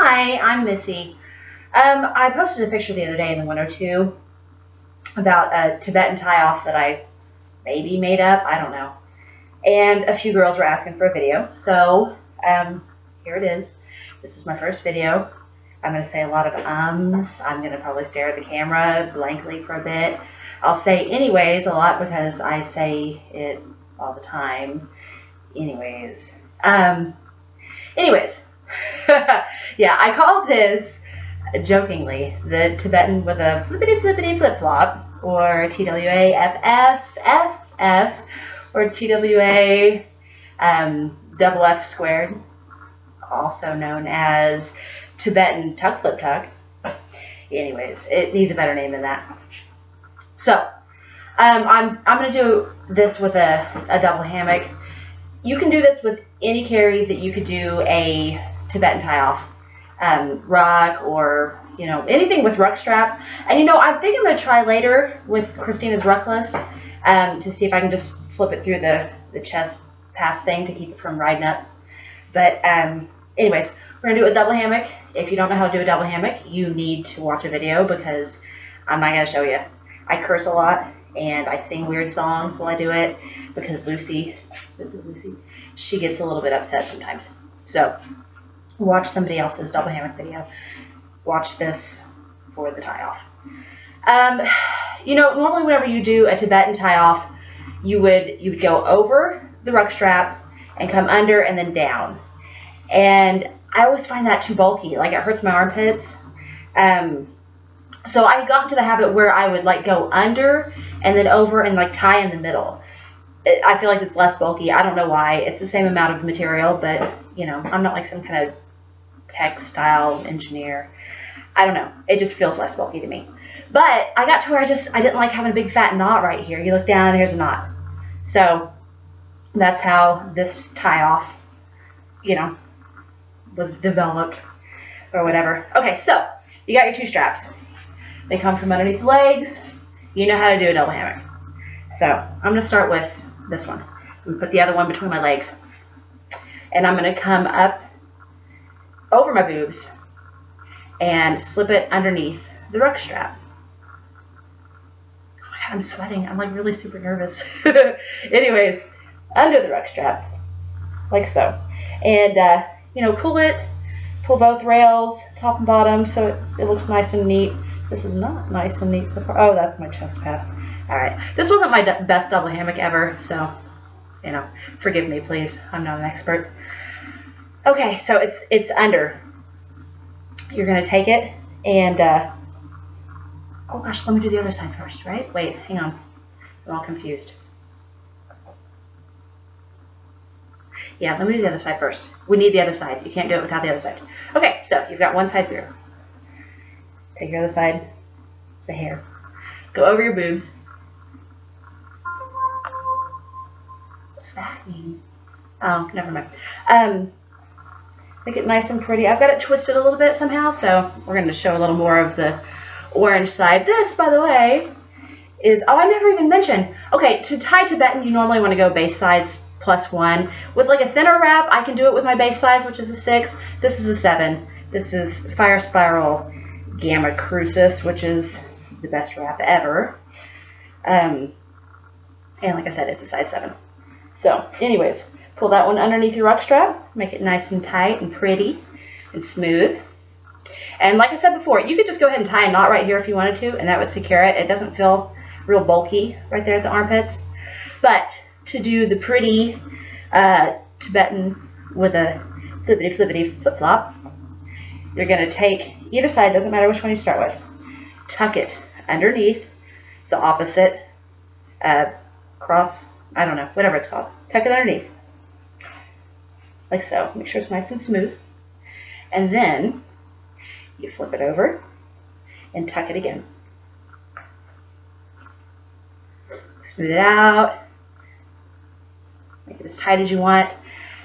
Hi, I'm Missy. I posted a picture the other day in the 102 about a Tibetan tie-off that I maybe made up, I don't know. And a few girls were asking for a video, so here it is. This is my first video. I'm going to say a lot of ums. I'm going to probably stare at the camera blankly for a bit. I'll say anyways a lot because I say it all the time. Anyways. Yeah, I call this, jokingly, the Tibetan with a flippity flip-flop, or TWA-FF, or TWA double F squared, also known as Tibetan tuck flip tuck. Anyways, it needs a better name than that. So, I'm going to do this with a double hammock. You can do this with any carry that you could do a Tibetan tie-off, ruck, or, you know, anything with ruck straps. And, you know, I think I'm going to try later with Christina's ruckless to see if I can just flip it through the chest pass thing to keep it from riding up. But, anyways, we're going to do a double hammock. If you don't know how to do a double hammock, you need to watch a video because I'm not going to show you. I curse a lot and I sing weird songs while I do it because Lucy, this is Lucy, she gets a little bit upset sometimes. So, watch somebody else's double hammock video. Watch this for the tie-off. You know, normally whenever you do a Tibetan tie-off, you would go over the ruck strap and come under and then down. And I always find that too bulky. Like, it hurts my armpits. So I got into the habit where I would like go under and then over and like tie in the middle. I feel like it's less bulky. I don't know why. It's the same amount of material, but you know, I'm not like some kind of textile engineer. I don't know. It just feels less bulky to me. But I got to where I didn't like having a big fat knot right here. You look down, here's a knot. So that's how this tie off, you know, was developed or whatever. Okay, so you got your two straps. They come from underneath the legs. You know how to do a double hammock. So I'm going to start with this one. I'm going to put the other one between my legs. And I'm going to come up over my boobs and slip it underneath the ruck strap. Oh my God, I'm sweating. I'm like really super nervous. Anyways, under the ruck strap, like so. And, you know, pull both rails, top and bottom, so it looks nice and neat. This is not nice and neat so far. Oh, that's my chest pass. All right. This wasn't my best double hammock ever, so, you know, forgive me, please. I'm not an expert. Okay, so it's under. You're going to take it and, oh gosh, let me do the other side first, right? Wait, hang on. I'm all confused. Yeah, let me do the other side first. We need the other side. You can't do it without the other side. Okay, so you've got one side through. Take your other side, the hair. Go over your boobs. What's that mean? Oh, never mind. Make it nice and pretty. I've got it twisted a little bit somehow, so we're going to show a little more of the orange side. This, by the way, is, oh, I never even mentioned. Okay, to tie Tibetan, you normally want to go base size +1. With like a thinner wrap, I can do it with my base size, which is a 6. This is a 7. This is Fire Spiral Gamma Crucis, which is the best wrap ever. And like I said, it's a size 7. So, anyways, pull that one underneath your ruck strap. Make it nice and tight and pretty and smooth. And like I said before, you could just go ahead and tie a knot right here if you wanted to, and that would secure it. It doesn't feel real bulky right there at the armpits. But to do the pretty Tibetan with a flippity flip-flop, you're going to take either side, doesn't matter which one you start with, tuck it underneath the opposite cross, I don't know, whatever it's called. Tuck it underneath, like so. Make sure it's nice and smooth. And then you flip it over and tuck it again. Smooth it out. Make it as tight as you want.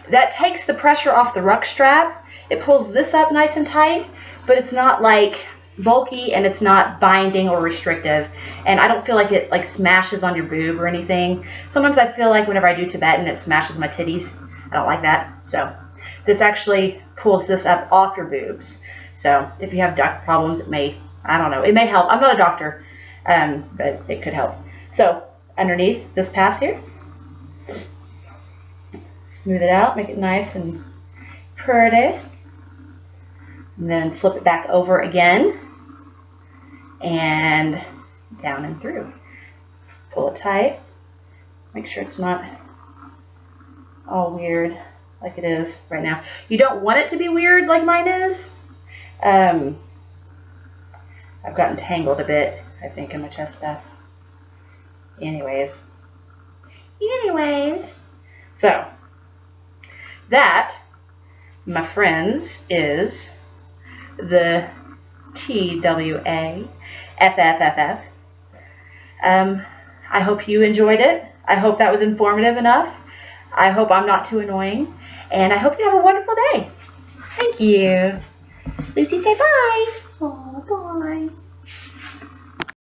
That takes the pressure off the ruck strap. It pulls this up nice and tight, but it's not like bulky and it's not binding or restrictive. And I don't feel like it like smashes on your boob or anything. Sometimes I feel like whenever I do Tibetan, it smashes my titties. I don't like that. So This actually pulls this up off your boobs. So if you have duct problems, it may, I don't know, it may help. I'm not a doctor, but it could help. So underneath this pass here, smooth it out, make it nice and pretty. And then flip it back over again and down and through. Pull it tight. Make sure it's not all weird like it is right now. You don't want it to be weird like mine is. I've gotten tangled a bit, I think, in my chest pass. Anyways. So, that, my friends, is the TWA-FFFF. I hope you enjoyed it. I hope that was informative enough. I hope I'm not too annoying. And I hope you have a wonderful day. Thank you. Lucy, say bye.